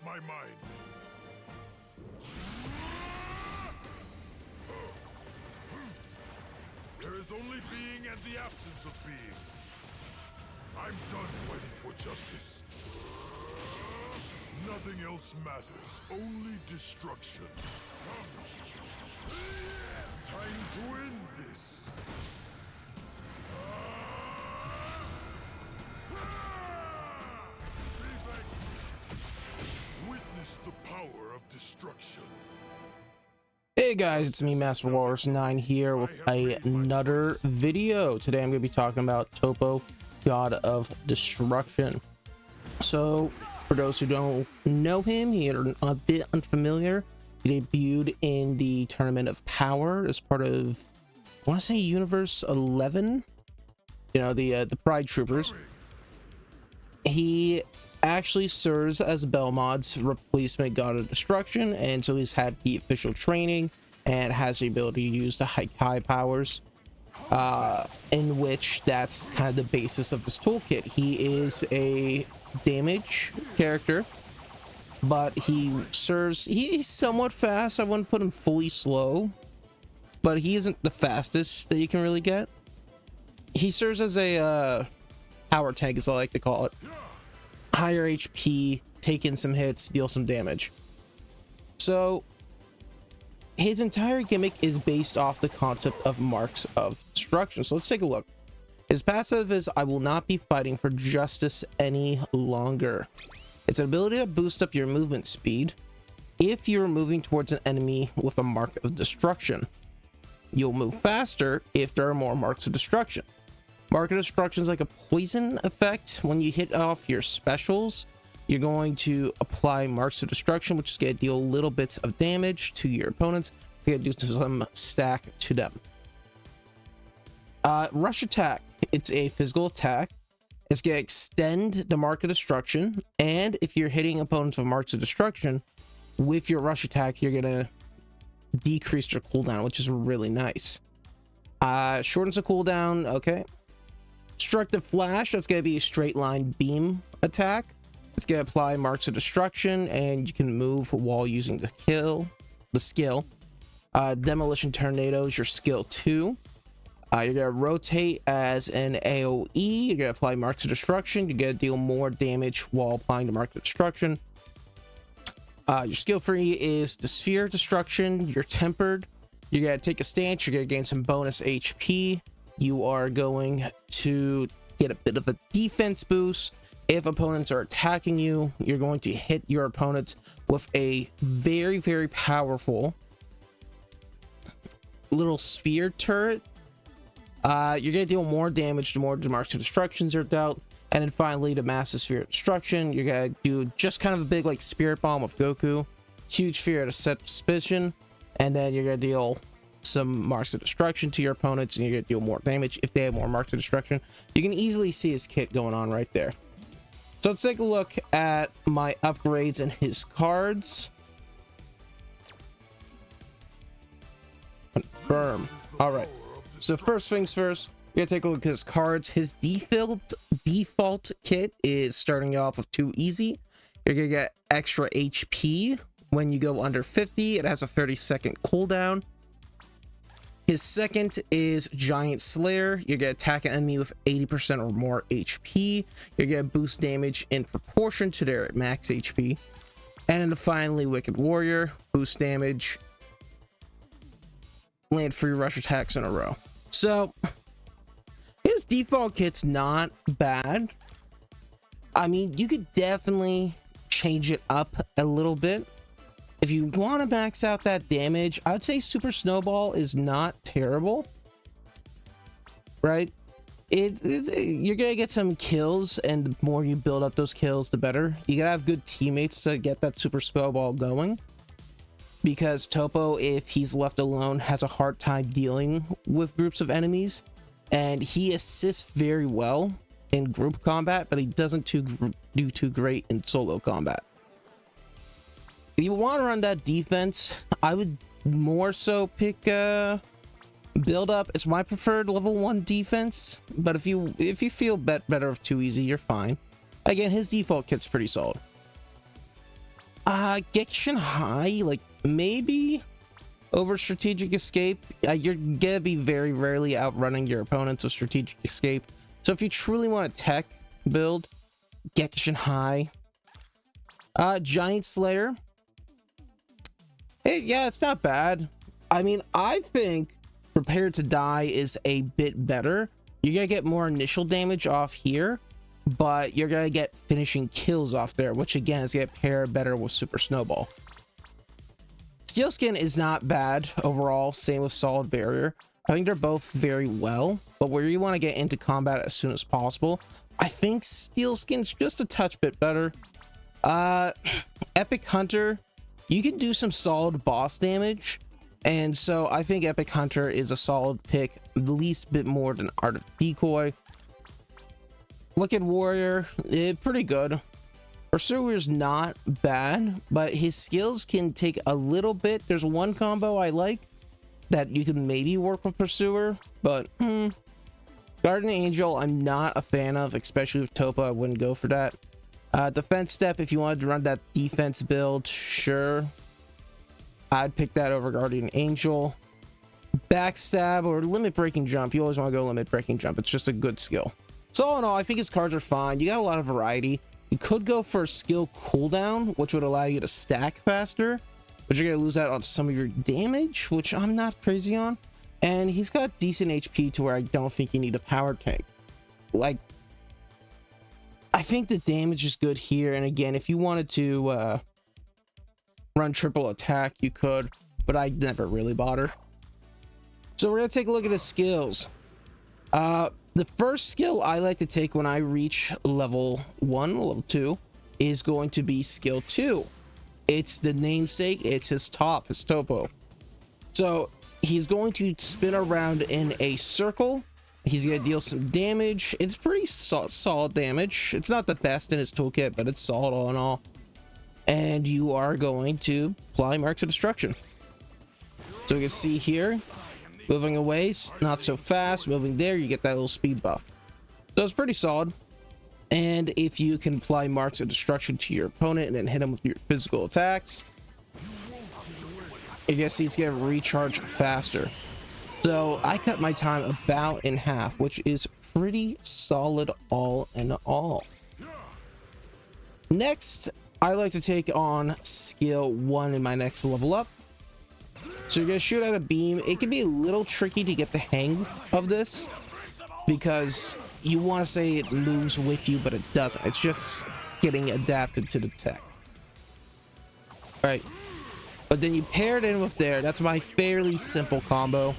my mind. There is only being and the absence of being. I'm done fighting for justice. Nothing else matters, only destruction. Time to end this. Witness the power of destruction. Hey guys, it's me, Master Walrus 9 here with another video. Today I'm going to be talking about Toppo, God of Destruction. So, for those who don't know him, he are a bit unfamiliar. He debuted in the Tournament of Power as part of, I want to say, Universe 11. You know, the Pride Troopers. He actually serves as Belmod's replacement God of Destruction, and so he's had the official training and has the ability to use the high powers, in which that's kind of the basis of his toolkit. He is a damage character, but he's somewhat fast. I wouldn't put him fully slow, but he isn't the fastest that you can really get. He serves as a power tank, as I like to call it. Higher HP, take in some hits, deal some damage. So his entire gimmick is based off the concept of marks of destruction. So let's take a look. His passive is I will not be fighting for justice any longer. It's an ability to boost up your movement speed if you're moving towards an enemy with a mark of destruction. You'll move faster if there are more marks of destruction. Mark of destruction is like a poison effect. When you hit off your specials, you're going to apply marks of destruction, which is going to deal little bits of damage to your opponents. It's going to do some stack to them. Rush attack. It's a physical attack. It's going to extend the mark of destruction, and if you're hitting opponents with marks of destruction with your rush attack, you're going to decrease their cooldown, which is really nice. Shortens the cooldown. Okay. Destructive Flash, that's going to be a straight line beam attack. It's going to apply marks of destruction, and you can move while using the skill. Demolition Tornado is your skill 2. You're going to rotate as an AoE. You're going to apply marks of destruction. You're going to deal more damage while applying the mark of destruction. Your skill 3 is the Sphere Destruction. You're tempered. You're going to take a stance. You're going to gain some bonus HP. You are going to get a bit of a defense boost. If opponents are attacking you, you're going to hit your opponents with a very, very powerful little spear turret. You're going to deal more damage the more marks of destructions are dealt. And then finally, the massive sphere of destruction. You're going to do just kind of a big like spirit bomb of Goku. Huge sphere to set suspicion. And then you're going to deal some marks of destruction to your opponents, and you're gonna deal more damage if they have more marks of destruction. You can easily see his kit going on right there. So let's take a look at my upgrades and his cards. Confirm. All right, so first things first, we're gonna take a look at his cards. His default kit is starting off with 2 easy. You're gonna get extra HP when you go under 50. It has a 30-second cooldown. His second is Giant Slayer. You're going to attack an enemy with 80% or more HP. You're going to boost damage in proportion to their max HP. And then finally, Wicked Warrior. Boost damage. Land 3 rush attacks in a row. So, his default kit's not bad. I mean, you could definitely change it up a little bit. If you want to max out that damage, I'd say Super Snowball is not terrible, right? You're going to get some kills, and the more you build up those kills, the better. You got to have good teammates to get that Super Snowball going, because Toppo, if he's left alone, has a hard time dealing with groups of enemies, and he assists very well in group combat, but he doesn't do too great in solo combat. If you want to run that defense, I would more so pick build up. It's my preferred level 1 defense, but if you feel better of 2 easy, you're fine. Again, his default kit's pretty solid. Gekishin High, like maybe over Strategic Escape. You're gonna be very rarely outrunning your opponents with Strategic Escape. So if you truly want a tech build, Gekishin High. Giant Slayer. Hey, yeah, it's not bad. I mean, I think Prepare to Die is a bit better. You're gonna get more initial damage off here, but you're gonna get finishing kills off there, which again is gonna pair better with Super Snowball. Steel Skin is not bad overall, same with Solid Barrier. I think they're both very well, but where you want to get into combat as soon as possible, I think Steel Skin's just a touch bit better. Epic Hunter, you can do some solid boss damage, and so I think Epic Hunter is a solid pick, the least bit more than Art of Decoy. Wicked Warrior, pretty good. Pursuer's not bad, but his skills can take a little bit. There's one combo I like that you can maybe work with Pursuer, but Guardian Angel I'm not a fan of, especially with Toppo. I wouldn't go for that. Defense Step, if you wanted to run that defense build, sure, I'd pick that over Guardian Angel. Backstab or Limit Breaking Jump, you always want to go Limit Breaking Jump. It's just a good skill. So all in all, I think his cards are fine. You got a lot of variety. You could go for a skill cooldown, which would allow you to stack faster, but you're going to lose out on some of your damage, which I'm not crazy on. And he's got decent HP to where I don't think you need a power tank. Like, I think the damage is good here. And again, if you wanted to run triple attack, you could, but I never really bother. So we're going to take a look at his skills. The first skill I like to take when I reach level 1, level 2, is going to be skill 2. It's the namesake, it's his top, his Toppo. So he's going to spin around in a circle. He's going to deal some damage. It's pretty solid damage. It's not the best in his toolkit, but it's solid all in all. And you are going to apply Marks of Destruction. So you can see here, moving away, not so fast. Moving there, you get that little speed buff. So it's pretty solid. And if you can apply Marks of Destruction to your opponent and then hit him with your physical attacks, you guys see it's gonna recharge faster. So I cut my time about in half, which is pretty solid all in all. Next, I like to take on skill 1 in my next level up. So you're gonna shoot out a beam. It can be a little tricky to get the hang of this because you want to say it moves with you, but it doesn't. It's just getting adapted to the tech. Right. But then you pair it in with there. That's my fairly simple combo.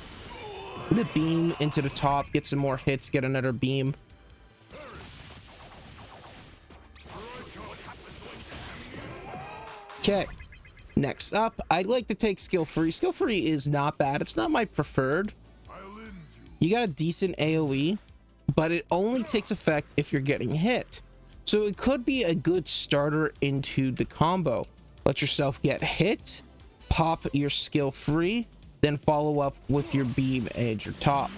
The beam into the top, get some more hits, get another beam. Okay. Next up, I'd like to take skill free. Skill free is not bad. It's not my preferred. You got a decent AoE, but it only takes effect if you're getting hit. So it could be a good starter into the combo. Let yourself get hit, pop your skill free, then follow up with your beam and your top.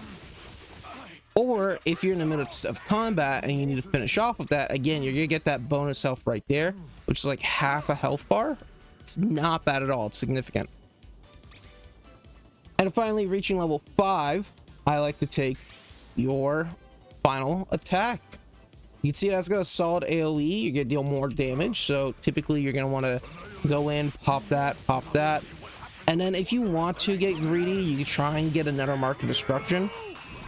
Or if you're in the midst of combat and you need to finish off with that, again, you're gonna get that bonus health right there, which is like half a health bar. It's not bad at all. It's significant. And finally, reaching level 5, I like to take your final attack. You can see that's got a solid AoE. You're gonna deal more damage, so typically you're gonna want to go in, pop that, and then if you want to get greedy, you can try and get another Mark of Destruction.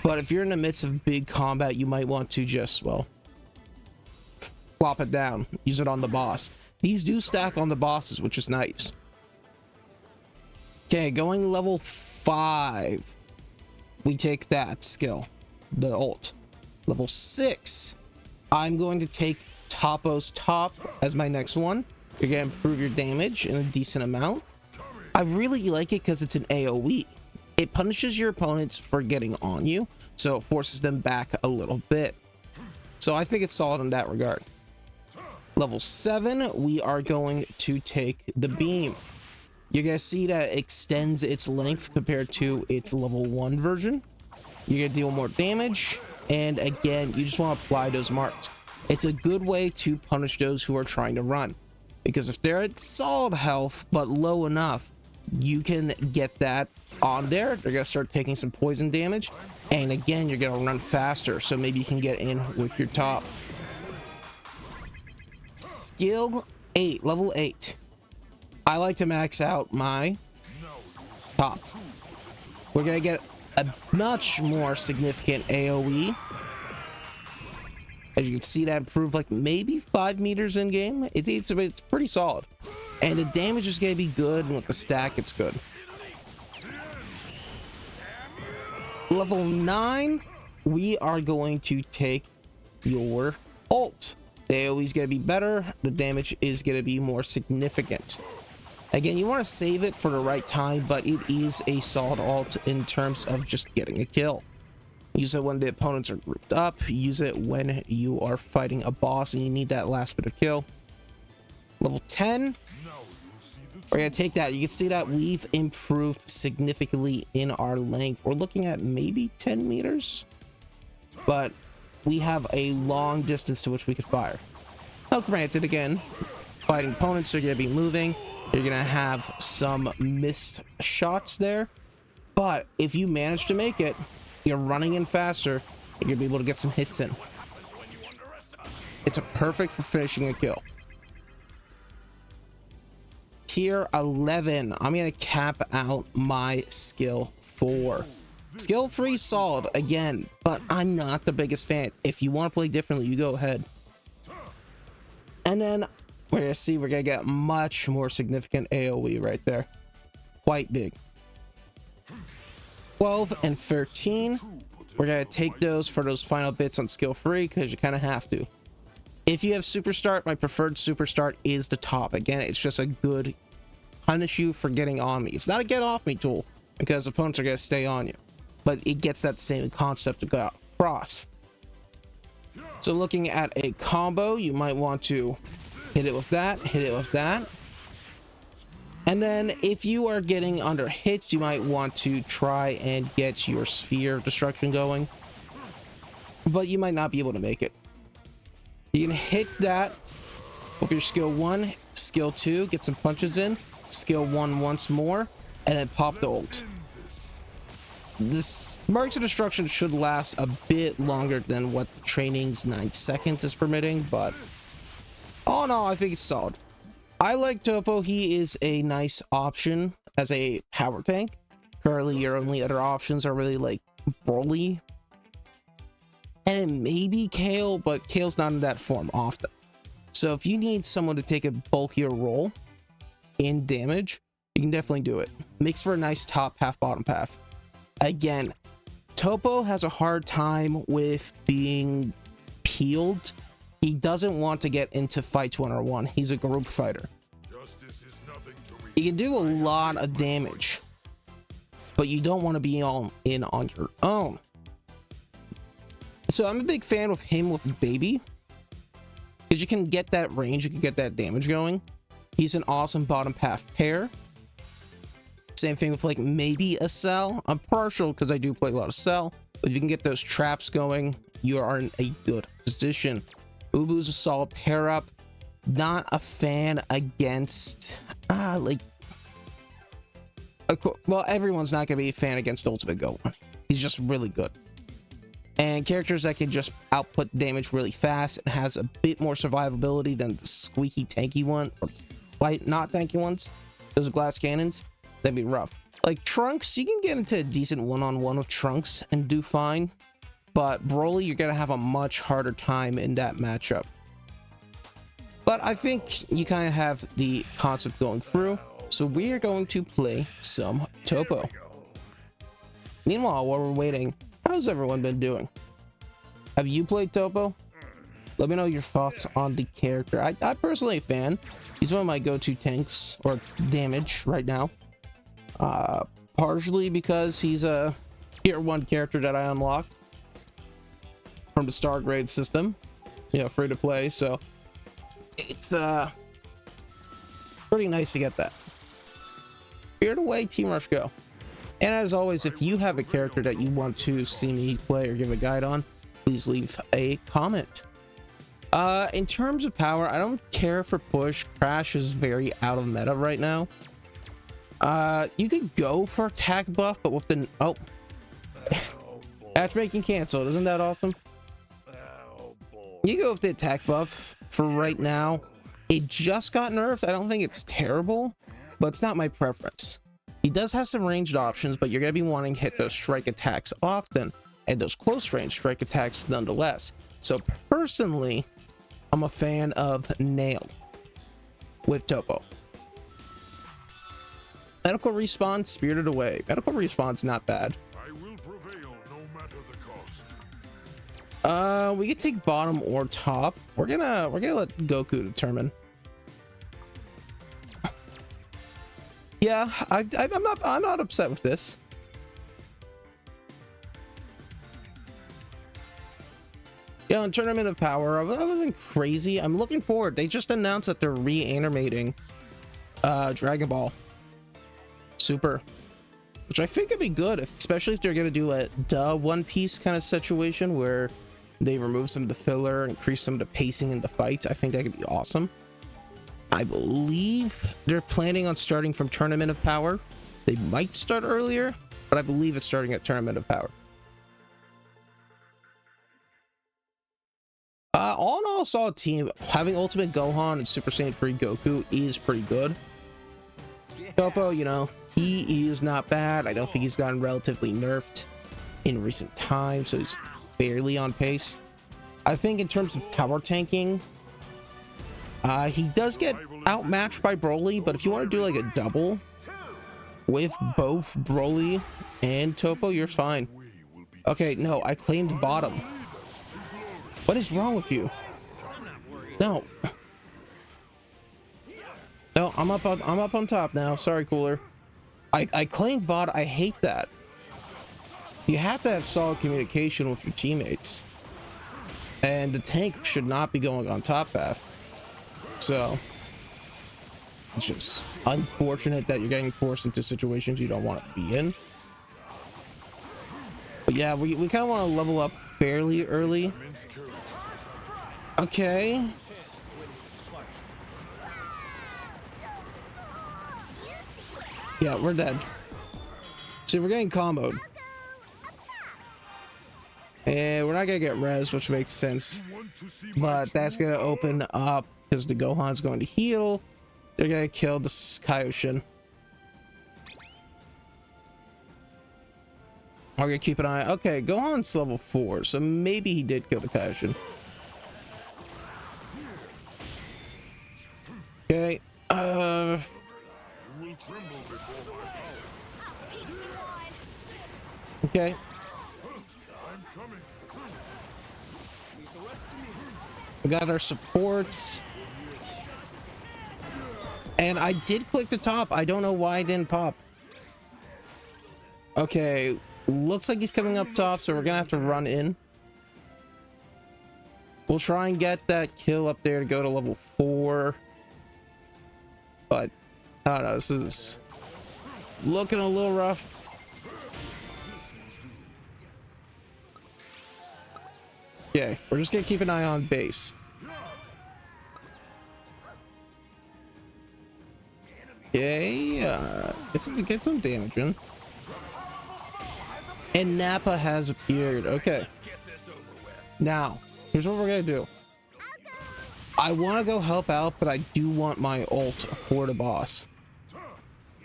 But if you're in the midst of big combat, you might want to just, well, plop it down, use it on the boss. These do stack on the bosses, which is nice. Okay, going level 5, we take that skill, the ult. Level 6, I'm going to take Toppo's top as my next one. You're gonna improve your damage in a decent amount. I really like it because it's an AoE. It punishes your opponents for getting on you, so it forces them back a little bit. So I think it's solid in that regard. Level 7, we are going to take the beam. You guys see that it extends its length compared to its level 1 version. You're gonna deal more damage, and again, you just want to apply those marks. It's a good way to punish those who are trying to run. because if they're at solid health but low enough, you can get that on there. They're gonna start taking some poison damage, and again, you're gonna run faster, so maybe you can get in with your top. Skill 8, level 8. I like to max out my top. We're gonna get a much more significant AoE. As you can see, that improved like maybe 5 meters in game. It's pretty solid, and the damage is gonna be good, and with the stack, it's good. Level 9, we are going to take your ult. The AoE is gonna be better. The damage is gonna be more significant. Again, you want to save it for the right time, but it is a solid ult in terms of just getting a kill. Use it when the opponents are grouped up. Use it when you are fighting a boss and you need that last bit of kill. Level 10. We're going to take that. You can see that we've improved significantly in our length. We're looking at maybe 10 meters, but we have a long distance to which we could fire. Now, granted, again, fighting opponents are going to be moving. You're going to have some missed shots there, but if you manage to make it, you're running in faster, you're going to be able to get some hits in. It's a perfect for finishing a kill. Tier 11, I'm going to cap out my skill 4. Skill 3 solid again, but I'm not the biggest fan. If you want to play differently, you go ahead. And then we're gonna see, we're gonna get much more significant AoE right there. Quite big. 12 and 13. We're gonna take those for those final bits on skill 3 because you kind of have to. If you have super start, my preferred super start is the top. Again, it's just a good punish you for getting on me. It's not a get off me tool because opponents are gonna stay on you, but it gets that same concept to go across. So looking at a combo, you might want to hit it with that, hit it with that. And then if you are getting under hits, you might want to try and get your sphere of destruction going, but you might not be able to make it. You can hit that with your skill 1, skill 2, get some punches in, skill 1 once more, and then pop the ult. This Marks of Destruction should last a bit longer than what the training's 9 seconds is permitting, but all in all, I think it's solid. I like Toppo. He is a nice option as a power tank. Currently, your only other options are really like Broly and maybe Kale, but Kale's not in that form often. So if you need someone to take a bulkier role in damage, you can definitely do it. Makes for a nice top half, bottom half. Again, Toppo has a hard time with being peeled. He doesn't want to get into fights one-on-one. He's a group fighter. He can do a lot of damage, but you don't want to be all in on your own. So I'm a big fan of him with Baby, because you can get that range, you can get that damage going. He's an awesome bottom half pair. Same thing with like maybe a Cell. I'm partial because I do play a lot of Cell, but if you can get those traps going, you are in a good position. Ubu's a solid pair up. Not a fan against well, everyone's not gonna be a fan against Ultimate Gohan. He's just really good. And characters that can just output damage really fast and has a bit more survivability than the squeaky tanky one, or light not tanky ones, those glass cannons, that'd be rough. Like Trunks, you can get into a decent one-on-one with Trunks and do fine, but Broly, you're gonna have a much harder time in that matchup. But I think you kind of have the concept going through, so we are going to play some Toppo. Meanwhile, while we're waiting, how's everyone been doing? Have you played Toppo? Let me know your thoughts on the character. I'm personally a fan. He's one of my go-to tanks or damage right now. Partially because he's a tier 1 character that I unlocked from the star grade system, you know, free to play. So it's pretty nice to get that. Spirited Away, Team Rush, go. And as always, if you have a character that you want to see me play or give a guide on, please leave a comment. In terms of power, I don't care for push. Crash is very out of meta right now. You could go for attack buff, but with the matchmaking canceled. Isn't that awesome? You go with the attack buff for right now. It just got nerfed. I don't think it's terrible, but it's not my preference. He does have some ranged options, but you're gonna be wanting to hit those strike attacks often, and those close range strike attacks nonetheless. So personally, I'm a fan of Nail with Toppo. Medical respawn, Spirited Away. Medical respawn's not bad. I will prevail no matter the cost. We could take bottom or top. We're gonna let Goku determine. Yeah, I'm not upset with this. Yeah, in Tournament of Power, I wasn't crazy. I'm looking forward. They just announced that they're reanimating Dragon Ball Super, which I think could be good, especially if they're gonna do a One Piece kind of situation where they remove some of the filler, increase some of the pacing in the fight. I think that could be awesome. I believe they're planning on starting from Tournament of Power. They might start earlier, but I believe it's starting at Tournament of Power. All in all, solid team. Having Ultimate Gohan and Super Saiyan 3 Goku is pretty good. Toppo, you know, he is not bad. I don't think he's gotten relatively nerfed in recent times, so he's barely on pace. I think in terms of power tanking, he does get outmatched by Broly, but if you want to do like a double with both Broly and Toppo, you're fine. Okay, no, I claimed bottom. What is wrong with you? No. No, I'm up on top now. Sorry, Cooler. I claimed bot. I hate that. You have to have solid communication with your teammates. And the tank should not be going on top path. So it's just unfortunate that you're getting forced into situations you don't want to be in. But yeah, we kind of want to level up fairly early. Okay. Yeah, we're dead. See, we're getting comboed. And we're not gonna get res, which makes sense. But that's gonna open up because the Gohan's going to heal. They're gonna kill the Kaioshin. We're gonna keep an eye. Okay, Gohan's level 4, so maybe he did kill the Kaioshin. Okay. Okay. We got our supports. And I did click the top. I don't know why I didn't pop. Okay. Looks like he's coming up top, so we're gonna have to run in. We'll try and get that kill up there to go to level 4. But I don't know, this is looking a little rough. Okay, we're just gonna keep an eye on base. Okay, get some damage in. And Nappa has appeared. Okay. Now, here's what we're gonna do. I want to go help out, but I do want my ult for the boss.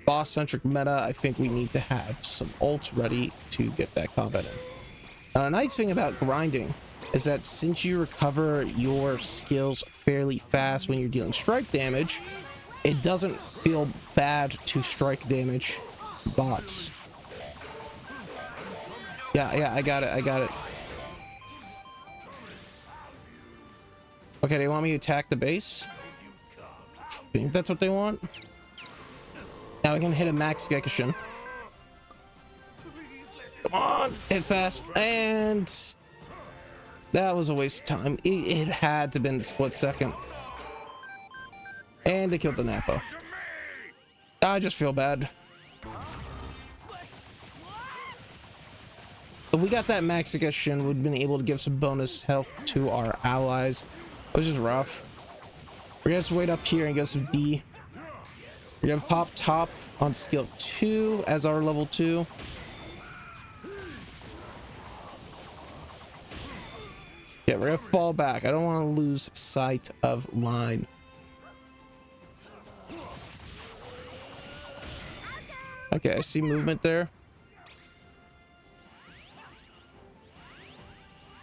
Boss-centric meta, I think we need to have some ults ready to get that combat in. Now, a nice thing about grinding is that since you recover your skills fairly fast when you're dealing strike damage, it doesn't feel bad to strike damage bots. Yeah, I got it. Okay, they want me to attack the base. I think that's what they want. Now we can hit a max Gekishin. Come on, hit fast. And that was a waste of time. It had to have been the split second. And they killed the Nappa. I just feel bad. If we got that max Gekishin, we'd been able to give some bonus health to our allies. It was just rough. We're gonna just wait up here and get some D. We're gonna pop top on skill 2 as our level 2. Yeah, we're gonna fall back. I don't want to lose sight of line. Okay, I see movement there.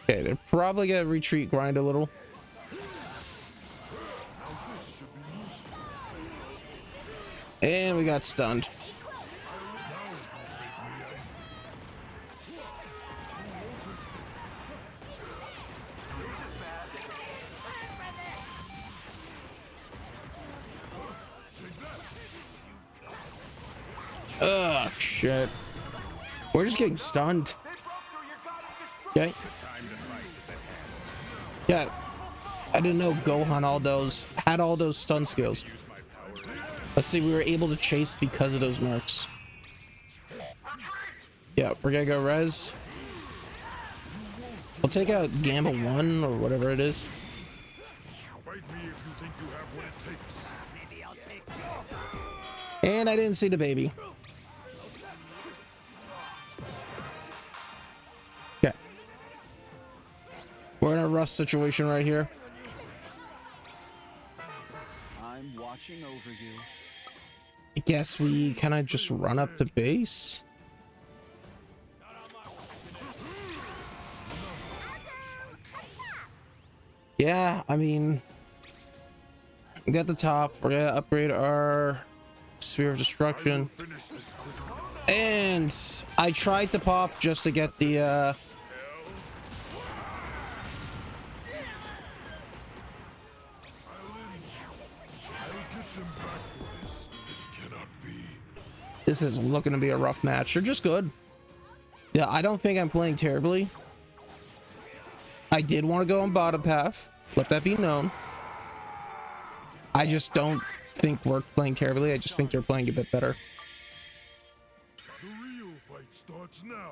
Okay, they're probably gonna retreat, grind a little. And we got stunned. Oh shit. We're just getting stunned. Okay. Yeah. I didn't know Gohan had all those stun skills. Let's see, we were able to chase because of those mercs. Yeah, we're gonna go res. We'll take out Gamma 1 or whatever it is. And I didn't see the baby. Okay. We're in a rough situation right here. I'm watching over you. I guess we kind of just run up to base. Yeah, I mean, we got the top. We're gonna upgrade our Sphere of Destruction. And I tried to pop just to get the this is looking to be a rough match. They're just good. Yeah, I don't think I'm playing terribly. I did want to go on bottom path. Let that be known. I just don't think we're playing terribly. I just think they're playing a bit better. The real fight starts now.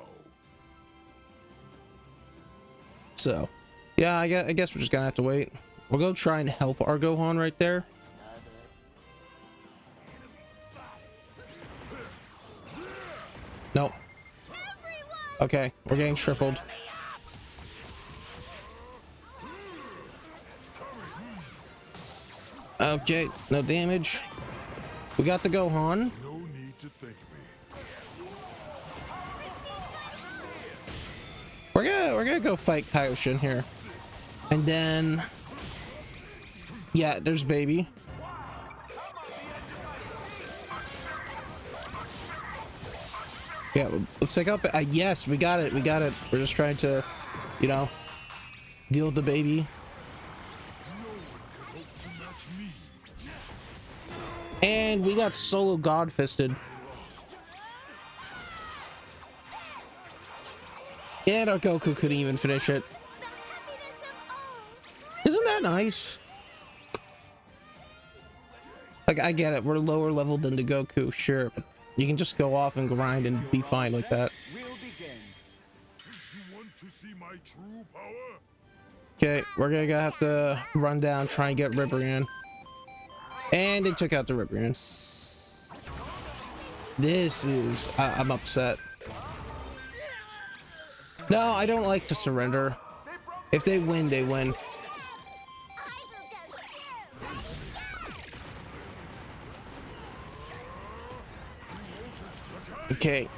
So, yeah, I guess we're just gonna have to wait. We'll go try and help our Gohan right there. Nope. Okay, we're getting tripled. Okay, no damage. We got the Gohan. No need to thank me. We're gonna go fight Kaioshin here. And then yeah, there's baby. Yeah, let's take up. Yes, we got it. We got it. We're just trying to, you know, deal with the baby. And we got solo god fisted. And our Goku couldn't even finish it. Isn't that nice? Like, I get it. We're lower level than the Goku, sure, but you can just go off and grind and be fine like that. Okay, we're gonna have to run down, try and get Ribrian. And they took out the Ribrian. This is... I'm upset. No, I don't like to surrender. If they win, they win. Okay.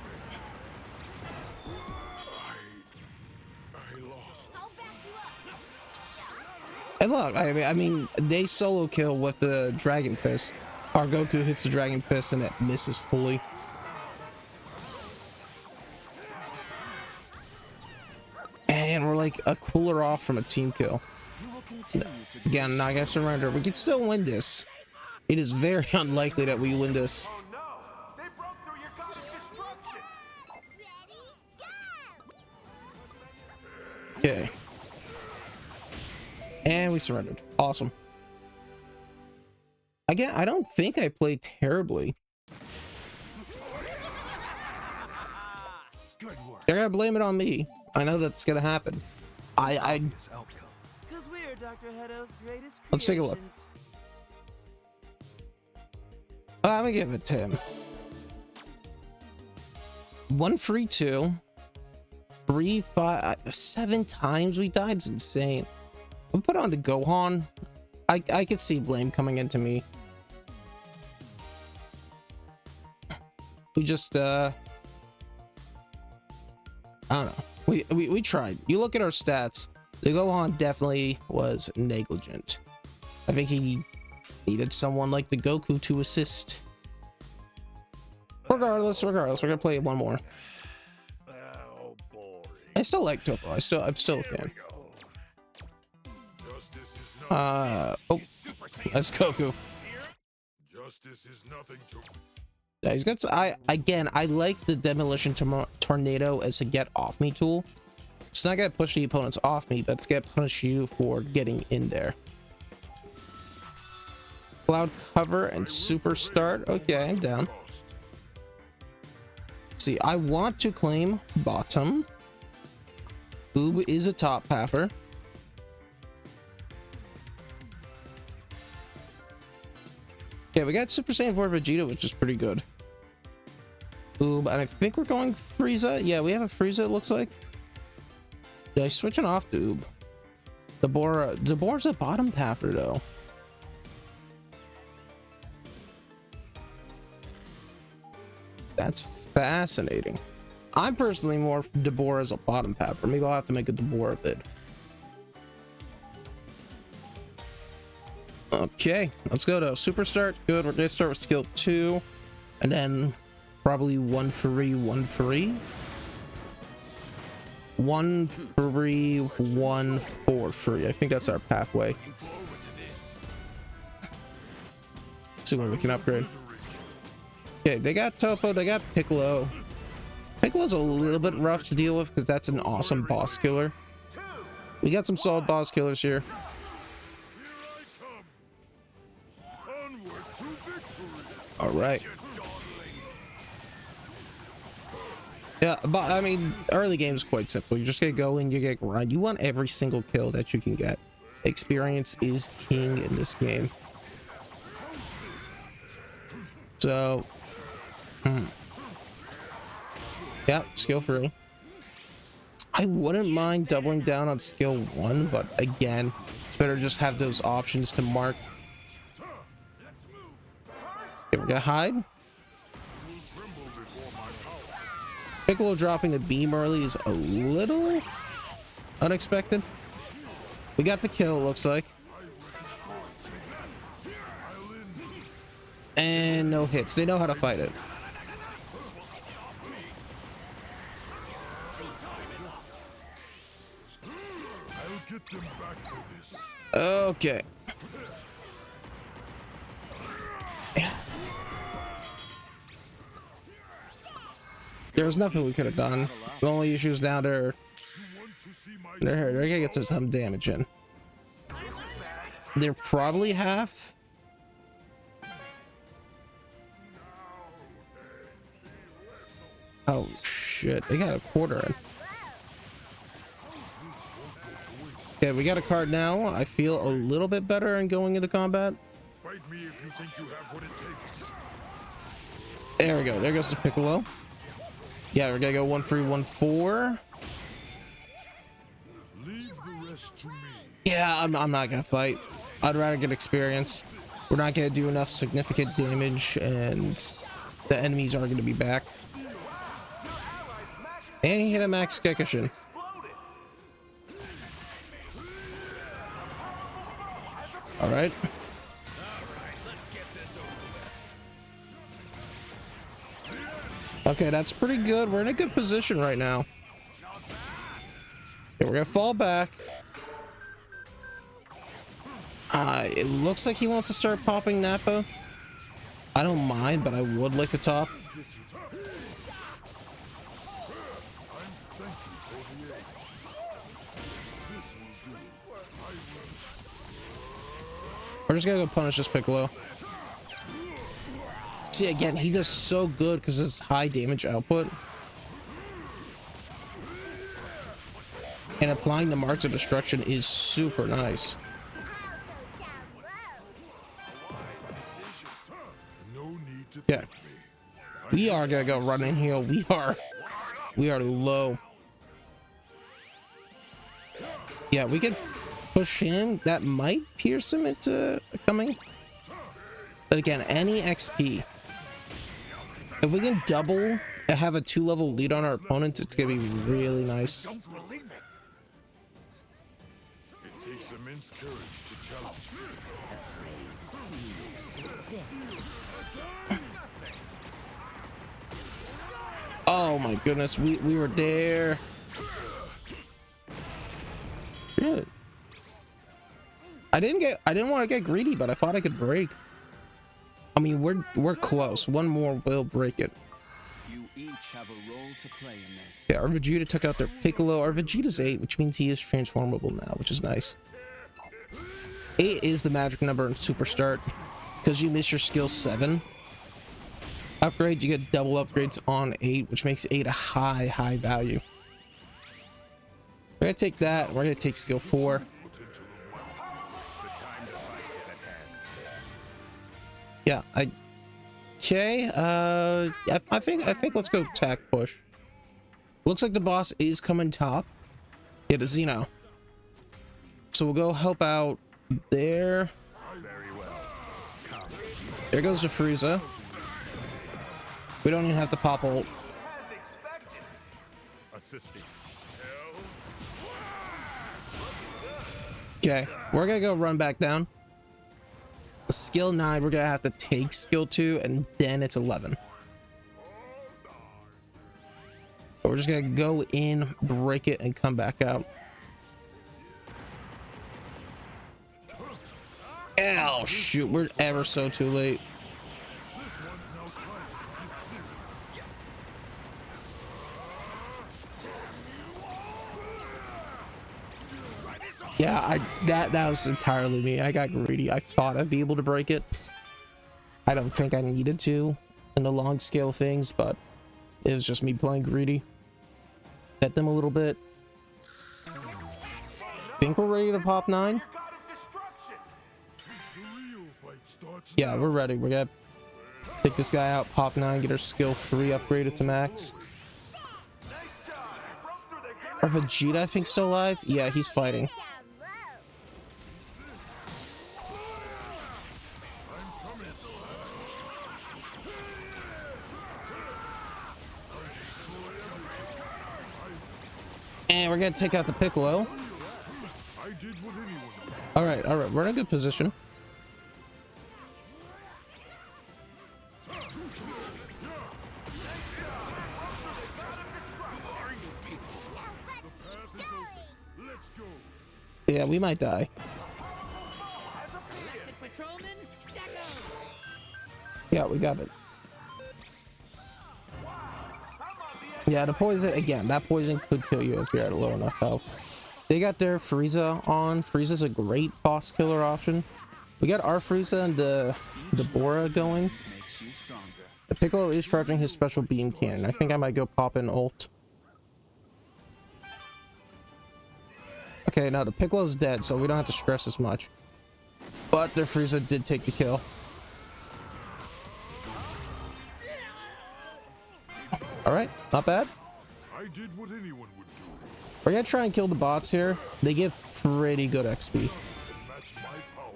And look, I mean, they solo kill with the Dragon Fist. Our Goku hits the Dragon Fist and it misses fully. And we're like a cooler off from a team kill. Again, not gonna surrender. We can still win this. It is very unlikely that we win this. Okay. And we surrendered. Awesome. Again, I don't think I played terribly. They're gonna blame it on me. I know that's gonna happen. Dr. Hedo's greatest Let's take a look. creations. I'm gonna give it to him. 1 free 2. 3, 5, 7 times we died. It's insane. I'll put on to Gohan. I could see blame coming into me. We just I don't know. We tried. You look at our stats. The Gohan definitely was negligent. I think he needed someone like the Goku to assist. Regardless, we're gonna play one more. Oh, boring. I still like Toppo. I'm still a fan. Justice is nothing. Oh, that's Goku. Justice is nothing to. Yeah, he's got. I like the demolition tornado as a get off me tool. It's not gonna push the opponents off me, but it's gonna punish you for getting in there. Cloud cover and super start. Okay, I'm down. See, I want to claim bottom. Oob is a top halfer. Yeah, we got Super Saiyan 4 Vegeta, which is pretty good. Oob, and I think we're going Frieza. Yeah, we have a Frieza, it looks like. Yeah, he's switching off to Oob. Deborah's a bottom halfer, though. That's fascinating. I'm personally more Deborah as a bottom halfer. Maybe I'll have to make a Deborah vid. Okay, let's go to super start. Good, we're gonna start with skill 2, and then probably 1 free, 1 free. 1 free, 1 4 free. I think that's our pathway. See what we can upgrade. Okay, they got Toppo, they got Piccolo. Piccolo's a little bit rough to deal with because that's an awesome boss killer. We got some solid boss killers here. All right. Yeah, but I mean, early game's quite simple. You're just gonna go in, you get grind. You want every single kill that you can get. Experience is king in this game. So, yeah, skill 3. I wouldn't mind doubling down on skill 1, but again, it's better just have those options to mark. Okay, we're gonna hide. Piccolo dropping the beam early is a little unexpected. We got the kill, it looks like. And no hits. They know how to fight it. I'll get them back for this. Okay. There's nothing we could have done. The only issues now they're gonna get some damage in. They're probably half. Oh shit, they got a quarter in. Okay, we got a card now. I feel a little bit better in going into combat. Fight me if you think you have what it takes. There we go. There goes the Piccolo. Yeah, we're gonna go 1 free, 1 4. Leave the rest to me. Yeah, I'm not gonna fight. I'd rather get experience. We're not gonna do enough significant damage, and the enemies are gonna be back. And he hit a max Gekishin. All right. Okay, that's pretty good. We're in a good position right now. Okay, we're gonna fall back. It looks like he wants to start popping Nappa. I don't mind, but I would like to top. We're just gonna go punish this Piccolo. See, again, he does so good because his high damage output. And applying the marks of destruction is super nice. to Yeah. thank me. We are gonna go run in here. We are low. Yeah, we could push him. That might pierce him into coming. But again, any XP. If we can double and have a 2-level lead on our opponents, it's gonna be really nice. Don't believe it. It takes immense courage to challenge me. Oh my goodness, we were there. Shit. I didn't want to get greedy, but I thought I could break. I mean, we're close. One more will break it. You each have a role to play in this. Yeah, our Vegeta took out their Piccolo. Our Vegeta's 8, which means he is transformable now, which is nice. 8 is the magic number in Super Start. Because you miss your skill 7 upgrade, you get double upgrades on 8, which makes 8 a high value. We're gonna take that. We're gonna take skill 4. Yeah, okay. I think let's go attack push. Looks like the boss is coming top. Yeah, the Xeno. So we'll go help out there. There goes the Frieza. We don't even have to pop ult. Assisting. Okay, we're gonna go run back down. Skill 9, we're gonna have to take skill 2, and then it's 11. But we're just gonna go in, break it, and come back out. Oh shoot, we're ever so too late. Yeah, that was entirely me. I got greedy. I thought I'd be able to break it. I don't think I needed to in the long scale things, but it was just me playing greedy. Bet them a little bit. Think we're ready to pop 9? Yeah, we're ready. We're gonna take this guy out, pop 9, get our skill 3 upgraded to max. Our Vegeta, I think, still alive? Yeah, he's fighting. And we're gonna take out the Piccolo. All right, we're in a good position. Yeah, we might die. Yeah, we got it. Yeah, the poison, again, that poison could kill you if you're at a low enough health. They got their Frieza on. Frieza's a great boss killer option. We got our Frieza and the Bora going. The Piccolo is charging his special beam cannon. I think I might go pop an ult. Okay, now the Piccolo's dead, so we don't have to stress as much. But their Frieza did take the kill. Alright, not bad. I did what anyone would do. We're gonna try and kill the bots here. They give pretty good XP. Match my power.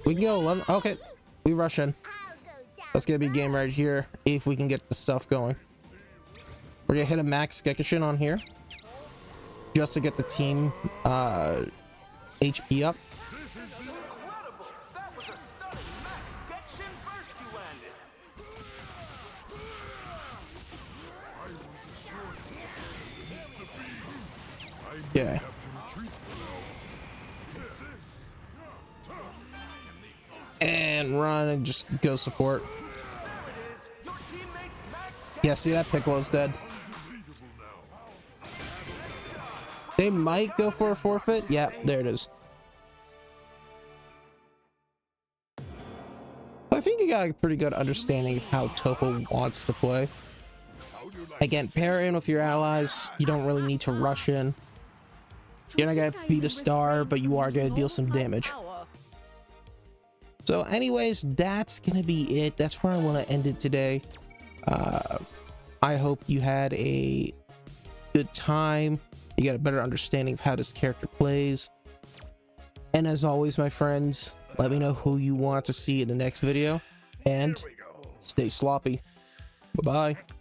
We can go 11. Okay, we rush in. That's gonna be a game right here if we can get the stuff going. We're gonna hit a max Gekishin on here just to get the team HP up. Yeah. And run and just go support. Yeah, see that Piccolo's dead. They might go for a forfeit. Yeah, there it is. I think you got a pretty good understanding of how Toppo wants to play. Again, pair in with your allies. You don't really need to rush in. You're not gonna beat a star, but you are gonna deal some damage. So anyways, that's gonna be it. That's where I want to end it today. I hope you had a good time. You got a better understanding of how this character plays. And as always, my friends, let me know who you want to see in the next video. And stay sloppy. Bye-bye.